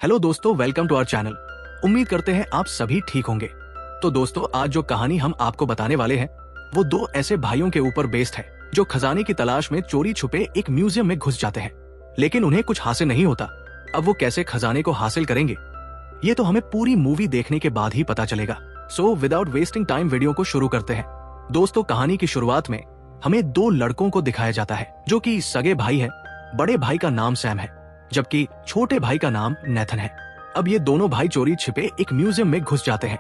Hello दोस्तों, welcome to our channel. उम्मीद करते हैं आप सभी ठीक होंगे। तो दोस्तों, आज जो कहानी हम आपको बताने वाले हैं वो दो ऐसे भाइयों के ऊपर बेस्ड है जो खजाने की तलाश में चोरी छुपे एक म्यूजियम में घुस जाते हैं, लेकिन उन्हें कुछ हासिल नहीं होता। अब वो कैसे खजाने को हासिल करेंगे ये तो हमें पूरी मूवी देखने के बाद ही पता चलेगा। So without wasting time video को शुरू करते हैं। दोस्तों, कहानी की शुरुआत में हमें दो लड़कों को दिखाया जाता है जो कि सगे भाई है। बड़े भाई का नाम सैम है जबकि छोटे भाई का नाम नेथन है। अब ये दोनों भाई चोरी छिपे एक म्यूजियम में घुस जाते हैं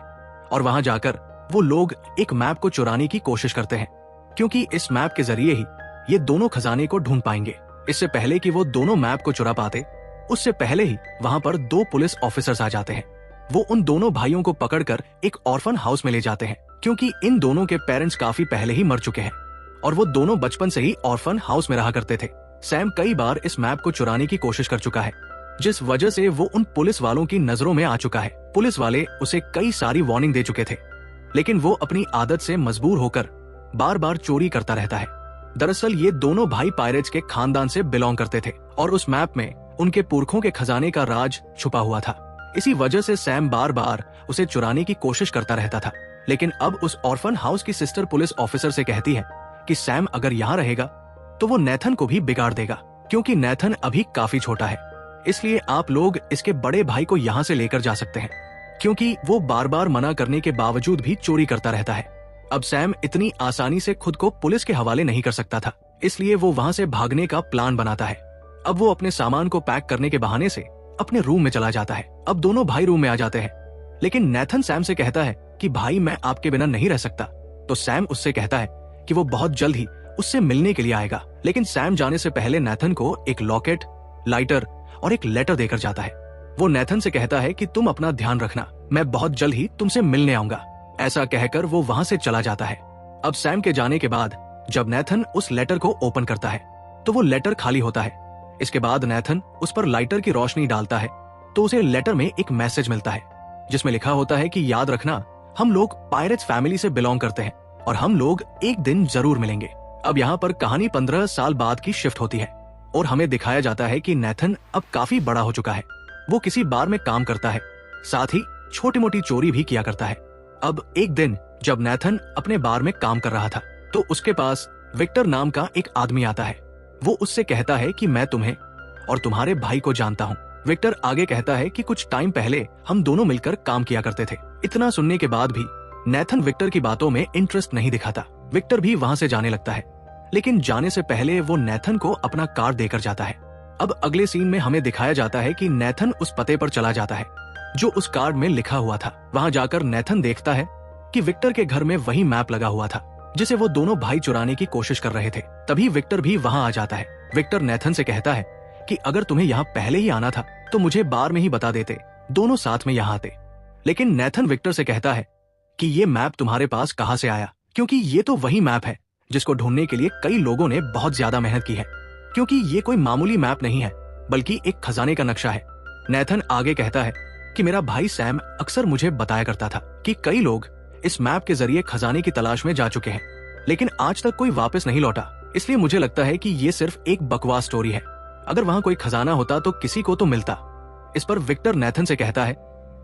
और वहां जाकर वो लोग एक मैप को चुराने की कोशिश करते हैं, क्योंकि इस मैप के जरिए ही ये दोनों खजाने को ढूंढ पाएंगे। इससे पहले कि वो दोनों मैप को चुरा पाते, उससे पहले ही वहां पर दो पुलिस ऑफिसर्स आ जाते हैं। वो उन दोनों भाइयों को पकड़कर एक ऑर्फन हाउस में ले जाते हैं, क्योंकि इन दोनों के पेरेंट्स काफी पहले ही मर चुके हैं और वो दोनों बचपन से ही ऑर्फन हाउस में रहा करते थे। सैम कई बार इस मैप को चुराने की कोशिश कर चुका है, जिस वजह से वो उन पुलिस वालों की नजरों में आ चुका है। पुलिस वाले उसे कई सारी वार्निंग दे चुके थे, लेकिन वो अपनी आदत से मजबूर होकर बार बार चोरी करता रहता है। दरअसल ये दोनों भाई पायरेट्स के खानदान से बिलोंग करते थे और उस मैप में उनके पुरखों के खजाने का राज छुपा हुआ था। इसी वजह से सैम बार बार उसे चुराने की कोशिश करता रहता था। लेकिन अब उस ऑर्फन हाउस की सिस्टर पुलिस ऑफिसर से कहती है कि सैम अगर यहाँ रहेगा तो वो नेथन को भी बिगाड़ देगा, क्योंकि नेथन अभी काफी छोटा है। इसलिए आप लोग इसके बड़े भाई को यहाँ से लेकर जा सकते हैं, क्योंकि वो बार बार मना करने के बावजूद भी चोरी करता रहता है। अब सैम इतनी आसानी से खुद को पुलिस के हवाले नहीं कर सकता था, इसलिए वो वहां से भागने का प्लान बनाता है। अब वो अपने सामान को पैक करने के बहाने से अपने रूम में चला जाता है। अब दोनों भाई रूम में आ जाते हैं, लेकिन नेथन सैम से कहता है कि भाई मैं आपके बिना नहीं रह सकता। तो सैम उससे कहता है कि वो बहुत जल्द ही उससे मिलने के लिए आएगा। लेकिन सैम जाने से पहले नेथन को एक लॉकेट, लाइटर और एक लेटर देकर जाता है। वो नेथन से कहता है कि तुम अपना ध्यान रखना, मैं बहुत जल्द ही तुमसे मिलने आऊंगा। ऐसा कहकर वो वहां से चला जाता है। अब सैम के जाने के बाद जब नेथन उस लेटर को ओपन करता है तो वो लेटर खाली होता है। इसके बाद नेथन उस पर लाइटर की रोशनी डालता है तो उसे लेटर में एक मैसेज मिलता है, जिसमें लिखा होता है कि याद रखना, हम लोग पायरेट्स फैमिली से बिलोंग करते हैं और हम लोग एक दिन जरूर मिलेंगे। अब यहाँ पर कहानी 15 साल बाद की शिफ्ट होती है और हमें दिखाया जाता है कि नेथन अब काफी बड़ा हो चुका है। वो किसी बार में काम करता है, साथ ही छोटी मोटी चोरी भी किया करता है। अब एक दिन जब नेथन अपने बार में काम कर रहा था तो उसके पास विक्टर नाम का एक आदमी आता है। वो उससे कहता है कि मैं तुम्हें और तुम्हारे भाई को जानता हूँ। विक्टर आगे कहता है कि कुछ टाइम पहले हम दोनों मिलकर काम किया करते थे। इतना सुनने के बाद भी नेथन विक्टर की बातों में इंटरेस्ट नहीं दिखाता। विक्टर भी वहां से जाने लगता है, लेकिन जाने से पहले वो नेथन को अपना कार्ड देकर जाता है। अब अगले सीन में हमें दिखाया जाता है कि नेथन उस पते पर चला जाता है जो उस कार्ड में लिखा हुआ था। वहां जाकर नेथन देखता है कि विक्टर के घर में वही मैप लगा हुआ था जिसे वो दोनों भाई चुराने की कोशिश कर रहे थे। तभी विक्टर भी वहां आ जाता है। विक्टर नेथन से कहता है कि अगर तुम्हें यहाँ पहले ही आना था तो मुझे बार में ही बता देते, दोनों साथ में यहाँ आते। लेकिन नेथन विक्टर से कहता है कि ये मैप तुम्हारे पास कहाँ से आया, क्योंकि ये तो वही मैप है जिसको ढूंढने के लिए कई लोगों ने बहुत ज्यादा मेहनत की है, क्योंकि ये कोई मामूली मैप नहीं है बल्कि एक खजाने का नक्शा है। नेथन आगे कहता है कि मेरा भाई सैम अक्सर मुझे बताया करता था कि कई लोग इस मैप के जरिए खजाने की तलाश में जा चुके हैं, लेकिन आज तक कोई वापस नहीं लौटा। इसलिए मुझे लगता है कि ये सिर्फ एक बकवास स्टोरी है। अगर वहां कोई खजाना होता तो किसी को तो मिलता। इस पर विक्टर नेथन से कहता है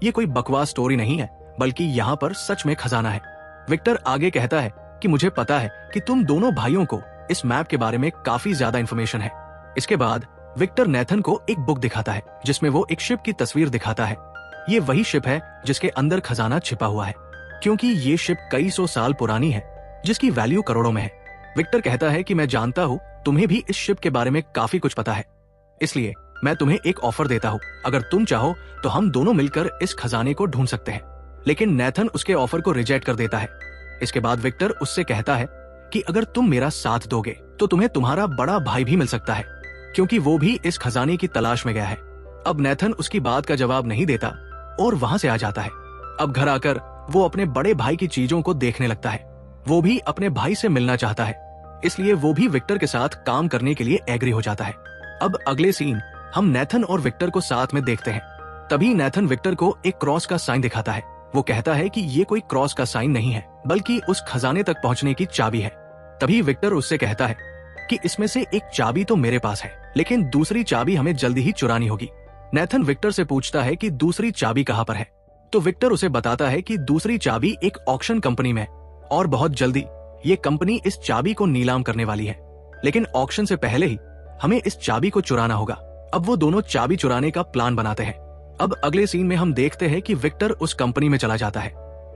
ये कोई बकवास स्टोरी नहीं है, बल्कि यहाँ पर सच में खजाना है। विक्टर आगे कहता है कि मुझे पता है कि तुम दोनों भाइयों को इस मैप के बारे में काफी ज्यादा इन्फॉर्मेशन है। इसके बाद विक्टर नेथन को एक बुक दिखाता है जिसमें वो एक शिप की तस्वीर दिखाता है। ये वही शिप है जिसके अंदर खजाना छिपा हुआ है, क्योंकि ये शिप कई सौ साल पुरानी है जिसकी वैल्यू करोड़ों में है। विक्टर कहता है कि मैं जानता हूँ तुम्हें भी इस शिप के बारे में काफी कुछ पता है, इसलिए मैं तुम्हें एक ऑफर देता हूँ। अगर तुम चाहो तो हम दोनों मिलकर इस खजाने को ढूंढ सकते हैं। लेकिन नेथन उसके ऑफर को रिजेक्ट कर देता है। इसके बाद विक्टर उससे कहता है कि अगर तुम मेरा साथ दोगे तो तुम्हें तुम्हारा बड़ा भाई भी मिल सकता है, क्योंकि वो भी इस खजाने की तलाश में गया है। अब नेथन उसकी बात का जवाब नहीं देता और वहां से आ जाता है। अब घर आकर वो अपने बड़े भाई की चीजों को देखने लगता है। वो भी अपने भाई से मिलना चाहता है, इसलिए वो भी विक्टर के साथ काम करने के लिए एग्री हो जाता है। अब अगले सीन हम नेथन और विक्टर को साथ में देखते हैं। तभी नेथन विक्टर को एक क्रॉस का साइन दिखाता है। वो कहता है कि ये कोई क्रॉस का साइन नहीं है, बल्कि उस खजाने तक पहुंचने की चाबी है। तभी विक्टर उससे कहता है कि इसमें से एक चाबी तो मेरे पास है, लेकिन दूसरी चाबी हमें जल्दी ही चुरानी होगी। नेथन विक्टर से पूछता है कि दूसरी चाबी कहाँ पर है। तो विक्टर उसे बताता है कि दूसरी चाबी एक ऑक्शन कंपनी में है और बहुत जल्दी ये कंपनी इस चाबी को नीलाम करने वाली है, लेकिन ऑक्शन से पहले ही हमें इस चाबी को चुराना होगा। अब वो दोनों चाबी चुराने का प्लान बनाते हैं। अब अगले सीन में हम देखते हैं कि विक्टर उस कंपनी में चला जाता है।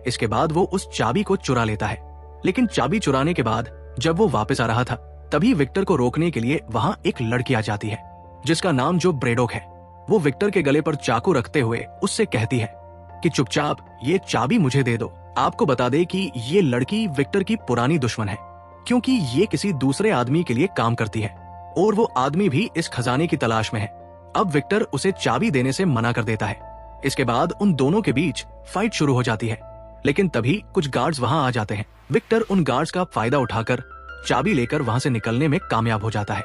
इसके बाद वो उस चाबी को चुरा लेता है, लेकिन चाबी चुराने के बाद जब वो वापस आ रहा था तभी विक्टर को रोकने के लिए वहां एक लड़की आ जाती है जिसका नाम जो ब्रेडोक है। वो विक्टर के गले पर चाकू रखते हुए उससे कहती है कि चुपचाप ये चाबी मुझे दे दो। आपको बता दे कि ये लड़की विक्टर की पुरानी दुश्मन है, क्योंकि ये किसी दूसरे आदमी के लिए काम करती है और वो आदमी भी इस खजाने की तलाश में है। अब विक्टर उसे चाबी देने से मना कर देता है। इसके बाद उन दोनों के बीच फाइट शुरू हो जाती है, लेकिन तभी कुछ गार्ड्स वहां आ जाते हैं। विक्टर उन गार्ड्स का फायदा उठाकर चाबी लेकर वहां से निकलने में कामयाब हो जाता है।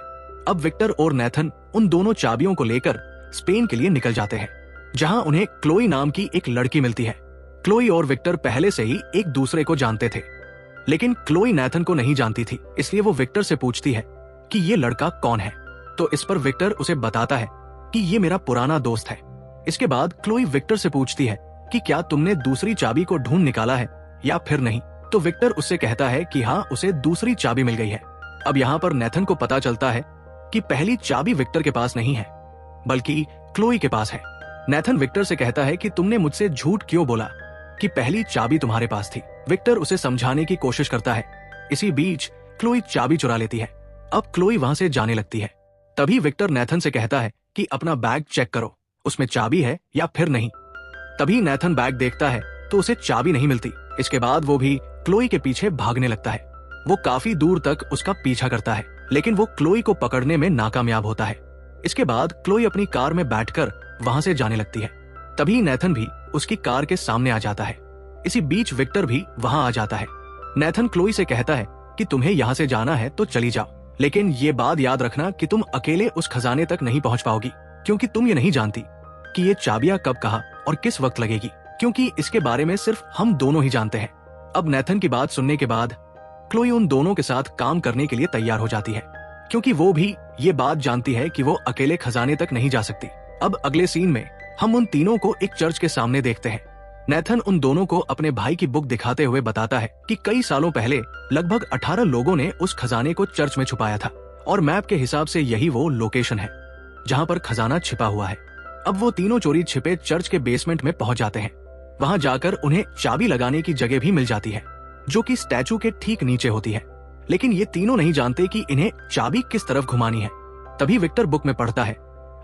अब विक्टर और नेथन उन दोनों चाबियों को लेकर स्पेन के लिए निकल जाते हैं, जहां उन्हें क्लोई नाम की एक लड़की मिलती है। क्लोई और विक्टर पहले से ही एक दूसरे को जानते थे, लेकिन क्लोई नेथन को नहीं जानती थी, इसलिए वो विक्टर से पूछती है कि ये लड़का कौन है। तो इस पर विक्टर उसे बताता है कि ये मेरा पुराना दोस्त है। इसके बाद क्लोई विक्टर से पूछती है कि क्या तुमने दूसरी चाबी को ढूंढ निकाला है या फिर नहीं। तो विक्टर उससे कहता है कि हाँ, उसे दूसरी चाबी मिल गई है। अब यहाँ पर नेथन को पता चलता है कि पहली चाबी विक्टर के पास नहीं है बल्कि क्लोई के पास है। नेथन विक्टर से कहता है कि तुमने मुझसे झूठ क्यों बोला कि पहली चाबी तुम्हारे पास थी। विक्टर उसे समझाने की कोशिश करता है। इसी बीच क्लोई चाबी चुरा लेती है। अब क्लोई वहां से जाने लगती है। तभी विक्टर नेथन से कहता है कि अपना बैग चेक करो, उसमें चाबी है या फिर नहीं। तभी नेथन बैग देखता है तो उसे चाबी नहीं मिलती। इसके बाद वो भी क्लोई के पीछे भागने लगता है। वो काफी दूर तक उसका पीछा करता है, लेकिन वो क्लोई को पकड़ने में नाकामयाब होता है। इसके बाद क्लोई अपनी कार में बैठकर वहां से जाने लगती है। तभी नेथन भी उसकी कार के सामने आ जाता है। इसी बीच विक्टर भी वहां आ जाता है। नेथन क्लोई से कहता है कि तुम्हें यहाँ से जाना है तो चली जाओ, लेकिन ये बात याद रखना कि तुम अकेले उस खजाने तक नहीं पहुंच पाओगी, क्योंकि तुम ये नहीं जानती कि ये चाबियां कब, कहां और किस वक्त लगेगी, क्योंकि इसके बारे में सिर्फ हम दोनों ही जानते हैं। अब नेथन की बात सुनने के बाद क्लोई उन दोनों के साथ काम करने के लिए तैयार हो जाती है, क्योंकि वो भी ये बात जानती है कि वो अकेले खजाने तक नहीं जा सकती। अब अगले सीन में हम उन तीनों को एक चर्च के सामने देखते हैं। नेथन उन दोनों को अपने भाई की बुक दिखाते हुए बताता है कि कई सालों पहले लगभग 18 लोगों ने उस खजाने को चर्च में छुपाया था और मैप के हिसाब से यही वो लोकेशन है जहां पर खजाना छिपा हुआ है। अब वो तीनों चोरी छिपे चर्च के बेसमेंट में पहुंच जाते हैं। वहां जाकर उन्हें चाबी लगाने की जगह भी मिल जाती है, जो कि स्टैचू के ठीक नीचे होती है, लेकिन ये तीनों नहीं जानते कि इन्हें चाबी किस तरफ घुमानी है। तभी विक्टर बुक में पढ़ता है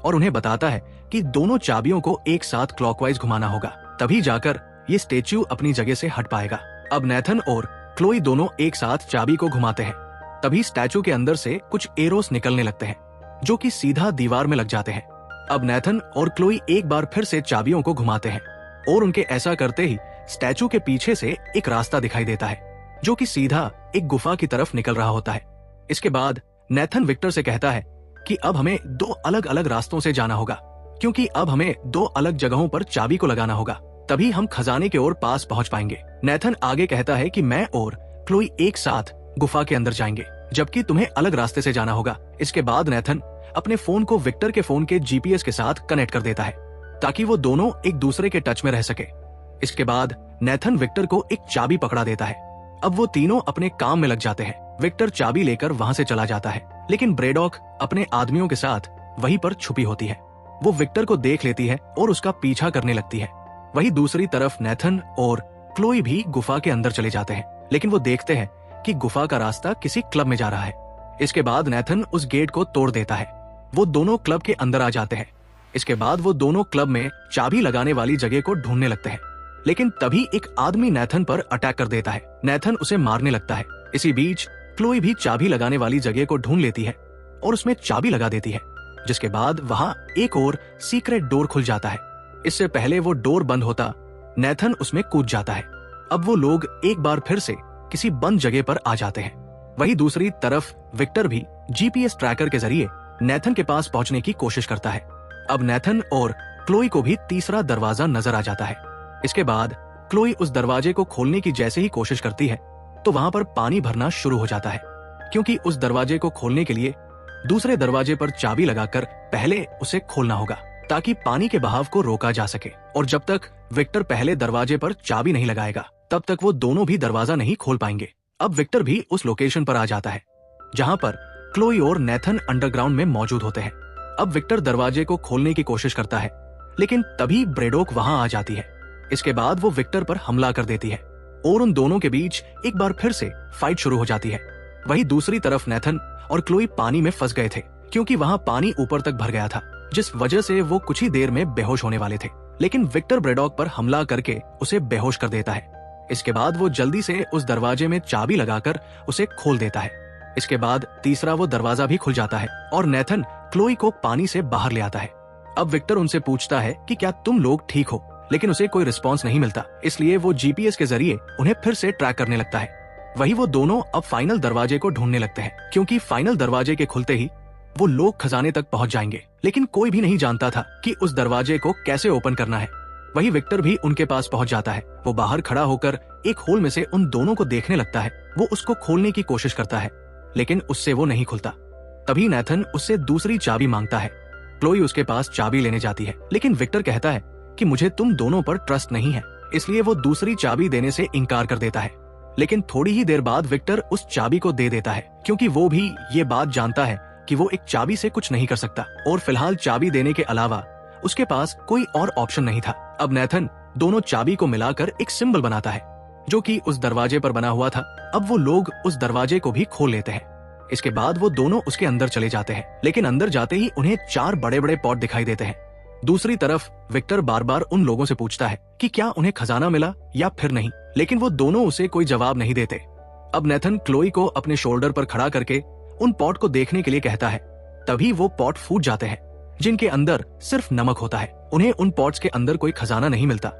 और उन्हें बताता है कि दोनों चाबियों को एक साथ क्लॉकवाइज घुमाना होगा, तभी जाकर ये स्टैचू अपनी जगह से हट पाएगा। अब नेथन और क्लोई दोनों एक साथ चाबी को घुमाते हैं। तभी स्टैचू के अंदर से कुछ एरोस निकलने लगते हैं, जो कि सीधा दीवार में लग जाते हैं। अब नेथन और क्लोई एक बार फिर से चाबियों को घुमाते हैं और उनके ऐसा करते ही स्टैचू के पीछे से एक रास्ता दिखाई देता है, जो कि सीधा एक गुफा की तरफ निकल रहा होता है। इसके बाद नेथन विक्टर से कहता है कि अब हमें दो अलग अलग रास्तों से जाना होगा, क्योंकि अब हमें दो अलग जगहों पर चाबी को लगाना होगा, तभी हम खजाने के ओर पास पहुंच पाएंगे। नेथन आगे कहता है कि मैं और क्लोई एक साथ गुफा के अंदर जाएंगे, जबकि तुम्हें अलग रास्ते से जाना होगा। इसके बाद नेथन अपने फोन को विक्टर के फोन के जीपीएस के साथ कनेक्ट कर देता है, ताकि वो दोनों एक दूसरे के टच में रह सके। इसके बाद नेथन विक्टर को एक चाबी पकड़ा देता है। अब वो तीनों अपने काम में लग जाते हैं। विक्टर चाबी लेकर वहां से चला जाता है, लेकिन ब्रेडॉक अपने आदमियों के साथ वहीं पर छुपी होती है। वो विक्टर को देख लेती है और उसका पीछा करने लगती है। वहीं दूसरी तरफ नेथन और क्लोई भी गुफा के अंदर चले जाते हैं, लेकिन वो देखते हैं कि गुफा का रास्ता किसी क्लब में जा रहा है। इसके बाद नेथन उस गेट को तोड़ देता है। वो दोनों क्लब के अंदर आ जाते हैं। इसके बाद वो दोनों क्लब में चाबी लगाने वाली जगह को ढूंढने लगते हैं, लेकिन तभी एक आदमी नेथन पर अटैक कर देता है। नेथन उसे मारने लगता है। इसी बीच क्लोई भी चाबी लगाने वाली जगह को ढूंढ लेती है और उसमें चाबी लगा देती है, जिसके बाद वहां एक और सीक्रेट डोर खुल जाता है। इससे पहले वो डोर बंद होता, नेथन उसमें कूद जाता है। अब वो लोग एक बार फिर से किसी बंद जगह पर आ जाते हैं। वहीं दूसरी तरफ विक्टर भी जीपीएस ट्रैकर के जरिए नेथन के पास पहुंचने की कोशिश करता है। अब नेथन और क्लोई को भी तीसरा दरवाजा नजर आ जाता है। इसके बाद क्लोई उस दरवाजे को खोलने की जैसे ही कोशिश करती है तो वहां पर पानी भरना शुरू हो जाता है, क्योंकि उस दरवाजे को खोलने के लिए दूसरे दरवाजे पर चाबी लगाकर पहले उसे खोलना होगा। ताकि पानी के बहाव को रोका जा सके। और जब तक विक्टर पहले दरवाजे पर चाबी नहीं लगाएगा तब तक वो दोनों भी दरवाजा नहीं खोल पाएंगे। अब विक्टर भी उस लोकेशन पर आ जाता है जहां पर क्लोई और नेथन अंडरग्राउंड में मौजूद होते हैं। अब विक्टर दरवाजे को खोलने की कोशिश करता है, लेकिन तभी ब्रेडोक वहां आ जाती है। इसके बाद वो विक्टर पर हमला कर देती है और उन दोनों के बीच एक बार फिर से फाइट शुरू हो जाती है। वहीं दूसरी तरफ नेथन और क्लोई पानी में फंस गए थे क्योंकि वहां पानी ऊपर तक भर गया था, जिस वजह से वो कुछ ही देर में बेहोश होने वाले थे। लेकिन विक्टर ब्रेडोक पर हमला करके उसे बेहोश कर देता है। इसके बाद वो जल्दी से उस दरवाजे में चाबी लगाकर उसे खोल देता है। इसके बाद तीसरा वो दरवाजा भी खुल जाता है और नेथन क्लोई को पानी से बाहर ले आता है। अब विक्टर उनसे पूछता है कि क्या तुम लोग ठीक हो, लेकिन उसे कोई रिस्पॉन्स नहीं मिलता, इसलिए वो जीपीएस के जरिए उन्हें फिर से ट्रैक करने लगता है। वही वो दोनों अब फाइनल दरवाजे को ढूंढने लगते हैं, क्योंकि फाइनल दरवाजे के खुलते ही वो लोग खजाने तक पहुंच जाएंगे। लेकिन कोई भी नहीं जानता था कि उस दरवाजे को कैसे ओपन करना है। वही विक्टर भी उनके पास पहुंच जाता है। वो बाहर खड़ा होकर एक होल में से उन दोनों को देखने लगता है। वो उसको खोलने की कोशिश करता है, लेकिन उससे वो नहीं खुलता। तभी नेथन उससे दूसरी चाबी मांगता है। क्लोई उसके पास चाबी लेने जाती है, लेकिन विक्टर कहता है कि मुझे तुम दोनों पर ट्रस्ट नहीं है, इसलिए वो दूसरी चाबी देने से इनकार कर देता है। लेकिन थोड़ी ही देर बाद विक्टर उस चाबी को दे देता है, क्योंकि वो भी ये बात जानता है कि वो एक चाबी से कुछ नहीं कर सकता और फिलहाल चाबी देने के अलावा उसके पास कोई और ऑप्शन नहीं था। अब नेथन दोनों चाबी को मिलाकर एक सिंबल बनाता है जो कि उस दरवाजे पर बना हुआ था। अब वो लोग उस दरवाजे को भी खोल लेते हैं। इसके बाद वो दोनों उसके अंदर चले जाते हैं, लेकिन अंदर जाते ही उन्हें 4 बड़े बड़े पॉट दिखाई देते हैं। दूसरी तरफ विक्टर बार बार उन लोगों से पूछता है कि क्या उन्हें खजाना मिला या फिर नहीं, लेकिन वो दोनों उसे कोई जवाब नहीं देते। अब नेथन क्लोई को अपने शोल्डर पर खड़ा करके उन पॉट को देखने के लिए कहता है। तभी वो पॉट फूट जाते हैं, जिनके अंदर सिर्फ नमक होता है। उन्हें उन पॉट्स के अंदर कोई खजाना नहीं मिलता,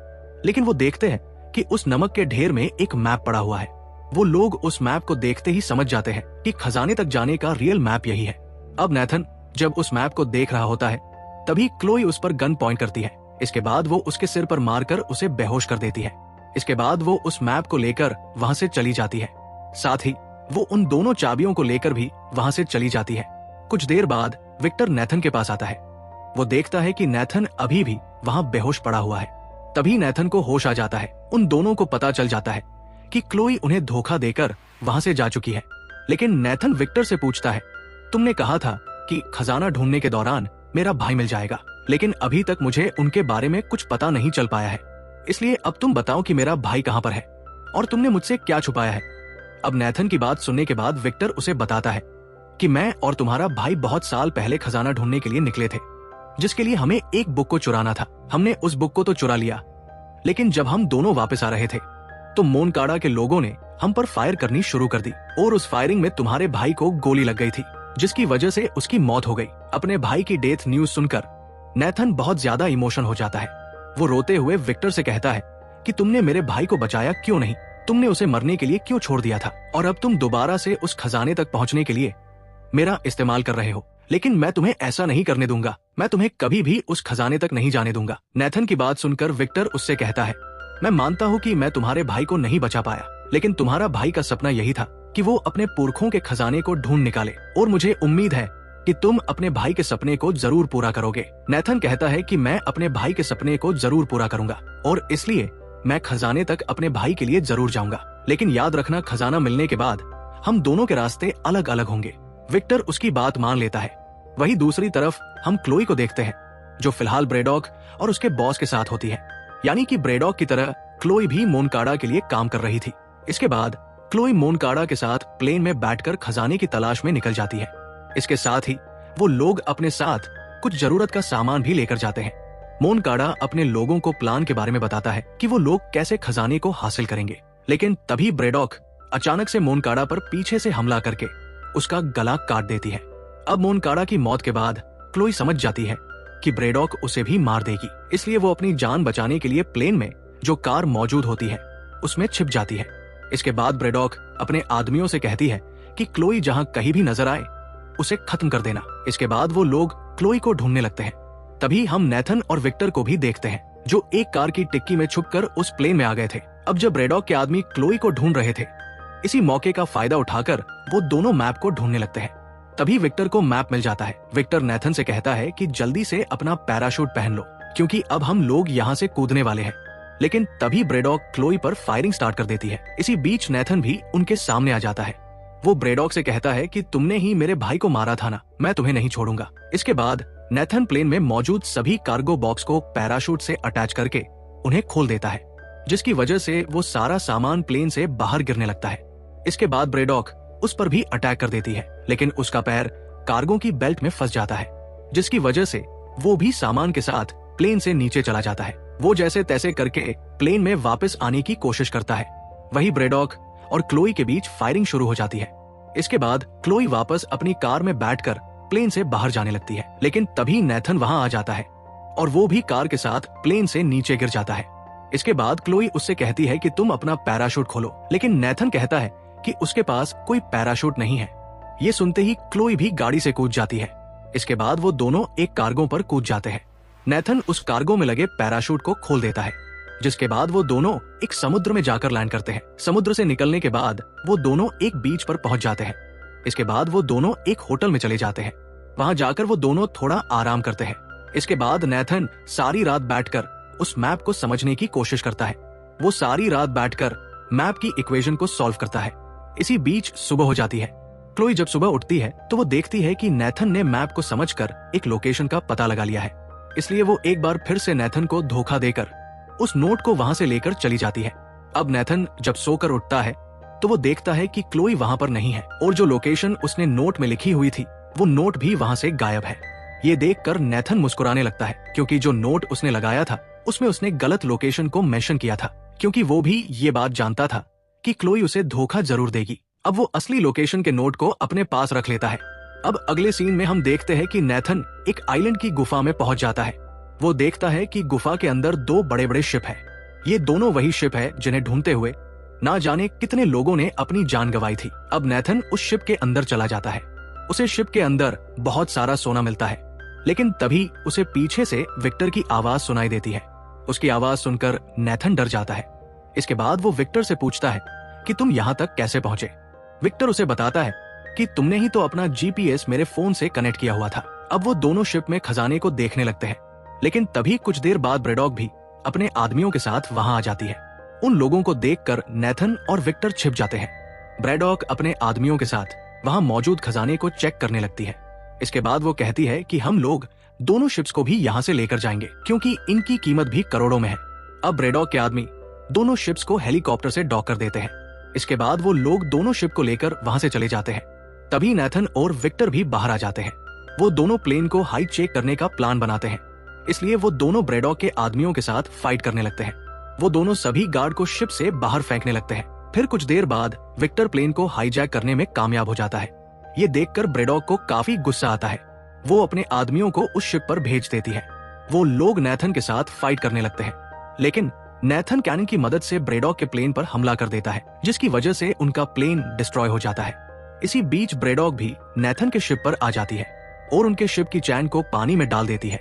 लेकिन वो देखते हैं कि उस नमक के ढेर में एक मैप पड़ा हुआ है। वो लोग उस मैप को देखते ही समझ जाते हैं कि खजाने तक जाने का रियल मैप यही है। अब नेथन जब उस मैप को देख रहा होता है, तभी क्लोई उस पर गन पॉइंट करती है। इसके बाद वो उसके सिर पर मारकर उसे बेहोश कर देती है। इसके बाद वो उस मैप को लेकर वहां से चली जाती है। साथ ही वो उन दोनों चाबियों को लेकर भी वहां से चली जाती है। कुछ देर बाद विक्टर नेथन के पास आता है। वो देखता है कि नेथन अभी भी वहां बेहोश पड़ा हुआ है। तभी नेथन को होश आ जाता है। उन दोनों को पता चल जाता है कि क्लोई उन्हें धोखा देकर वहां से जा चुकी है। लेकिन नेथन विक्टर से पूछता है, तुमने कहा था कि खजाना ढूंढने के दौरान मेरा भाई मिल जाएगा, लेकिन अभी तक मुझे उनके बारे में कुछ पता नहीं चल पाया है, इसलिए अब तुम बताओ कि मेरा भाई कहां पर है और तुमने मुझसे क्या छुपाया है। अब नेथन की बात सुनने के बाद विक्टर उसे बताता है कि मैं और तुम्हारा भाई बहुत साल पहले खजाना ढूंढने के लिए निकले थे, जिसके लिए हमें एक बुक को चुराना था। हमने उस बुक को तो चुरा लिया, लेकिन जब हम दोनों वापस आ रहे थे तो मोनकाड़ा के लोगों ने हम पर फायर करनी शुरू कर दी और उस फायरिंग में तुम्हारे भाई को गोली लग गई थी, जिसकी वजह से उसकी मौत हो गई। अपने भाई की डेथ न्यूज सुनकर नेथन बहुत ज्यादा इमोशन हो जाता है। वो रोते हुए विक्टर से कहता है कि तुमने मेरे भाई को बचाया क्यों नहीं, तुमने उसे मरने के लिए क्यों छोड़ दिया था, और अब तुम दोबारा से उस खजाने तक पहुंचने के लिए मेरा इस्तेमाल कर रहे हो। लेकिन मैं तुम्हें ऐसा नहीं करने दूंगा, मैं तुम्हें कभी भी उस खजाने तक नहीं जाने दूंगा। नेथन की बात सुनकर विक्टर उससे कहता है, मैं मानता हूँ कि मैं तुम्हारे भाई को नहीं बचा पाया, लेकिन तुम्हारा भाई का सपना यही था कि वो अपने पुरखों के खजाने को ढूंढ निकाले, और मुझे उम्मीद है कि तुम अपने भाई के सपने को जरूर पूरा करोगे। नेथन कहता है कि मैं अपने भाई के सपने को जरूर पूरा करूंगा और इसलिए मैं खजाने तक अपने भाई के लिए जरूर जाऊंगा, लेकिन याद रखना खजाना मिलने के बाद हम दोनों के रास्ते अलग अलग होंगे। विक्टर उसकी बात मान लेता है। वही दूसरी तरफ हम क्लोई को देखते हैं, जो फिलहाल ब्रेडॉक और उसके बॉस के साथ होती है, यानी कि ब्रेडॉक की तरह क्लोई भी मोनकाड़ा के लिए काम कर रही थी। इसके बाद क्लोई मोनकाड़ा के साथ प्लेन में बैठकर खजाने की तलाश में निकल जाती है। इसके साथ ही वो लोग अपने साथ कुछ जरूरत का सामान भी लेकर जाते हैं। मोनकाड़ा अपने लोगों को प्लान के बारे में बताता है कि वो लोग कैसे खजाने को हासिल करेंगे, लेकिन तभी ब्रेडॉक अचानक से मोनकाड़ा पर पीछे से हमला करके उसका गला काट देती है। अब मोनकाड़ा की मौत के बाद क्लोई समझ जाती है कि ब्रेडॉक उसे भी मार देगी, इसलिए वो अपनी जान बचाने के लिए प्लेन में जो कार मौजूद होती है उसमें छिप जाती है। इसके बाद ब्रेडॉक अपने आदमियों से कहती है कि क्लोई जहां कहीं भी नजर आए उसे खत्म कर देना। इसके बाद वो लोग क्लोई को ढूंढने लगते हैं। तभी हम नेथन और विक्टर को भी देखते हैं, जो एक कार की टिक्की में छुपकर उस प्लेन में आ गए थे। अब जब ब्रेडॉक के आदमी क्लोई को ढूंढ रहे थे, इसी मौके का फायदा उठाकर वो दोनों मैप को ढूंढने लगते हैं। तभी विक्टर को मैप मिल जाता है। विक्टर नेथन से कहता है कि जल्दी से अपना पैराशूट पहन लो क्योंकि अब हम लोग यहाँ से कूदने वाले हैं। लेकिन तभी ब्रेडॉक क्लोई पर फायरिंग स्टार्ट कर देती है। इसी बीच नेथन भी उनके सामने आ जाता है। वो ब्रेडॉक से कहता है कि तुमने ही मेरे भाई को मारा था ना, मैं तुम्हें नहीं छोड़ूंगा। इसके बाद नेथन प्लेन में मौजूद सभी कार्गो बॉक्स को पैराशूट से अटैच करके उन्हें खोल देता है, जिसकी वजह से वो सारा सामान प्लेन से बाहर गिरने लगता है। इसके बाद ब्रेडॉक उस पर भी अटैक कर देती है, लेकिन उसका पैर कार्गो की बेल्ट में फंस जाता है, जिसकी वजह से वो भी सामान के साथ प्लेन से नीचे चला जाता है। वो जैसे तैसे करके प्लेन में वापस आने की कोशिश करता है। वही ब्रेडॉक और क्लोई के बीच फायरिंग शुरू हो जाती है। इसके बाद क्लोई वापस अपनी कार में बैठकर प्लेन से बाहर जाने लगती है, लेकिन तभी नेथन वहां आ जाता है और वो भी कार के साथ प्लेन से नीचे गिर जाता है। इसके बाद क्लोई उससे कहती है कि तुम अपना पैराशूट खोलो, लेकिन नेथन कहता है कि उसके पास कोई पैराशूट नहीं है। ये सुनते ही क्लोई भी गाड़ी से कूद जाती है। इसके बाद वो दोनों एक कार्गो पर कूद जाते हैं। नेथन उस कार्गो में लगे पैराशूट को खोल देता है, जिसके बाद वो दोनों एक समुद्र में जाकर लैंड करते हैं। समुद्र से निकलने के बाद वो दोनों एक बीच पर पहुंच जाते हैं। इसके बाद वो दोनों एक होटल में चले जाते हैं। वहां जाकर वो दोनों थोड़ा आराम करते हैं। इसके बाद नेथन सारी रात बैठकर उस मैप को समझने की कोशिश करता है। वो सारी रात बैठकर मैप की इक्वेशन को सॉल्व करता है। इसी बीच सुबह हो जाती है। क्लोई जब सुबह उठती है तो वो देखती है कि नेथन ने मैप को समझकर एक लोकेशन का पता लगा लिया है। इसलिए वो एक बार फिर से नेथन को धोखा देकर उस नोट को वहां से लेकर चली जाती है। अब नेथन जब सोकर उठता है तो वो देखता है कि क्लोई वहां पर नहीं है और जो लोकेशन उसने नोट में लिखी हुई थी वो नोट भी वहां से गायब है। ये देखकर नेथन मुस्कुराने लगता है, क्योंकि जो नोट उसने लगाया था उसमें उसने गलत लोकेशन को मेंशन किया था, क्योंकि वो भी ये बात जानता था कि क्लोई उसे धोखा जरूर देगी। अब वो असली लोकेशन के नोट को अपने पास रख लेता है। अब अगले सीन में हम देखते हैं कि नेथन एक आइलैंड की गुफा में पहुंच जाता है। वो देखता है कि गुफा के अंदर दो बड़े बड़े शिप हैं। ये दोनों वही शिप है जिन्हें ढूंढते हुए ना जाने कितने लोगों ने अपनी जान गंवाई थी। अब नेथन उस शिप के अंदर चला जाता है। उसे शिप के अंदर बहुत सारा सोना मिलता है, लेकिन तभी उसे पीछे से विक्टर की आवाज सुनाई देती है। उसकी आवाज सुनकर नेथन डर जाता है। इसके बाद वो विक्टर से पूछता है कि तुम यहाँ तक कैसे पहुंचे। विक्टर उसे बताता है कि तुमने ही तो अपना जीपीएस मेरे फोन से कनेक्ट किया हुआ था। अब वो दोनों शिप में खजाने को देखने लगते हैं, लेकिन तभी कुछ देर बाद ब्रेडॉक भी अपने आदमियों के साथ वहां आ जाती है। उन लोगों को देखकर नेथन और विक्टर छिप जाते हैं। ब्रेडॉक अपने आदमियों के साथ वहां मौजूद खजाने को चेक करने लगती है। इसके बाद वो कहती है कि हम लोग दोनों शिप्स को भी यहाँ से लेकर जाएंगे, क्योंकि इनकी कीमत भी करोड़ों में है। अब ब्रेडॉक के आदमी दोनों शिप्स को हेलीकॉप्टर से डॉक कर देते हैं। इसके बाद वो लोग दोनों शिप को लेकर वहां से चले जाते हैं। तभी नेथन और विक्टर भी बाहर आ जाते हैं। वो दोनों प्लेन को हाइट चेक करने का प्लान बनाते हैं, इसलिए वो दोनों ब्रेडॉक के आदमियों के साथ फाइट करने लगते हैं। वो दोनों सभी गार्ड को शिप से बाहर फेंकने लगते हैं। फिर कुछ देर बाद विक्टर प्लेन को हाईजैक करने में कामयाब हो जाता है। ये देखकर ब्रेडॉक को काफी गुस्सा आता है। वो अपने आदमियों को उस शिप पर भेज देती है। वो लोग नेथन के साथ फाइट करने लगते हैं, लेकिन नेथन कैनन की मदद से ब्रेडॉक के प्लेन पर हमला कर देता है, जिसकी वजह से उनका प्लेन डिस्ट्रॉय हो जाता है। इसी बीच ब्रेडॉक भी नेथन के शिप पर आ जाती है और उनके शिप की चैन को पानी में डाल देती है,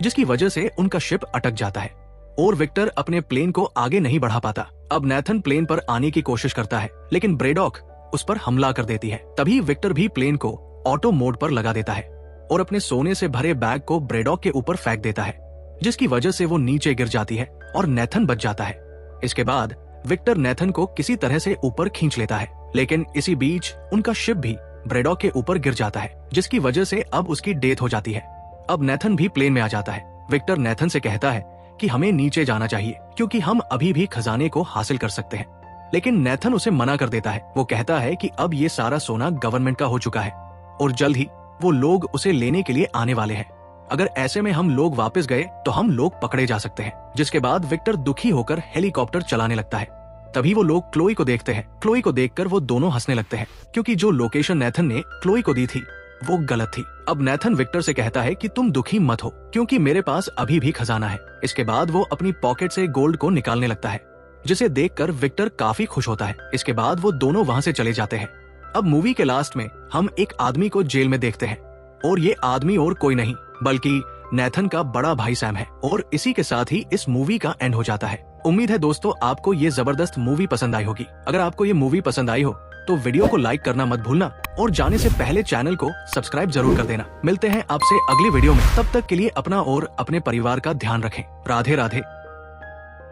जिसकी वजह से उनका शिप अटक जाता है और विक्टर अपने प्लेन को आगे नहीं बढ़ा पाता। अब नेथन प्लेन पर आने की कोशिश करता है, लेकिन ब्रेडॉक उस पर हमला कर देती है। तभी विक्टर भी प्लेन को ऑटो मोड पर लगा देता है और अपने सोने से भरे बैग को ब्रेडॉक के ऊपर फेंक देता है, जिसकी वजह से वो नीचे गिर जाती है और नेथन बच जाता है। इसके बाद विक्टर नेथन को किसी तरह से ऊपर खींच लेता है, लेकिन इसी बीच उनका शिप भी ब्रेडॉक के ऊपर गिर जाता है, जिसकी वजह से अब उसकी डेथ हो जाती है। अब नेथन भी प्लेन में आ जाता है। विक्टर नेथन से कहता है कि हमें नीचे जाना चाहिए, क्योंकि हम अभी भी खजाने को हासिल कर सकते हैं, लेकिन नेथन उसे मना कर देता है। वो कहता है कि अब ये सारा सोना गवर्नमेंट का हो चुका है और जल्द ही वो लोग उसे लेने के लिए आने वाले हैं। अगर ऐसे में हम लोग वापस गए तो हम लोग पकड़े जा सकते हैं। जिसके बाद विक्टर दुखी होकर हेलीकॉप्टर चलाने लगता है। तभी वो लोग क्लोई को देखते हैं। क्लोई को देखकर वो दोनों हंसने लगते हैं, क्योंकि जो लोकेशन नेथन ने क्लोई को दी थी वो गलत थी। अब नेथन विक्टर से कहता है कि तुम दुखी मत हो, क्योंकि मेरे पास अभी भी खजाना है। इसके बाद वो अपनी पॉकेट से गोल्ड को निकालने लगता है, जिसे देखकर विक्टर काफी खुश होता है। इसके बाद वो दोनों वहां से चले जाते हैं। अब मूवी के लास्ट में हम एक आदमी को जेल में देखते हैं, और ये आदमी और कोई नहीं बल्कि नेथन का बड़ा भाई सैम है। और इसी के साथ ही इस मूवी का एंड हो जाता है। उम्मीद है दोस्तों आपको ये जबरदस्त मूवी पसंद आई होगी। अगर आपको ये मूवी पसंद आई हो तो वीडियो को लाइक करना मत भूलना और जाने से पहले चैनल को सब्सक्राइब जरूर कर देना। मिलते हैं आपसे अगली वीडियो में, तब तक के लिए अपना और अपने परिवार का ध्यान रखें। राधे राधे।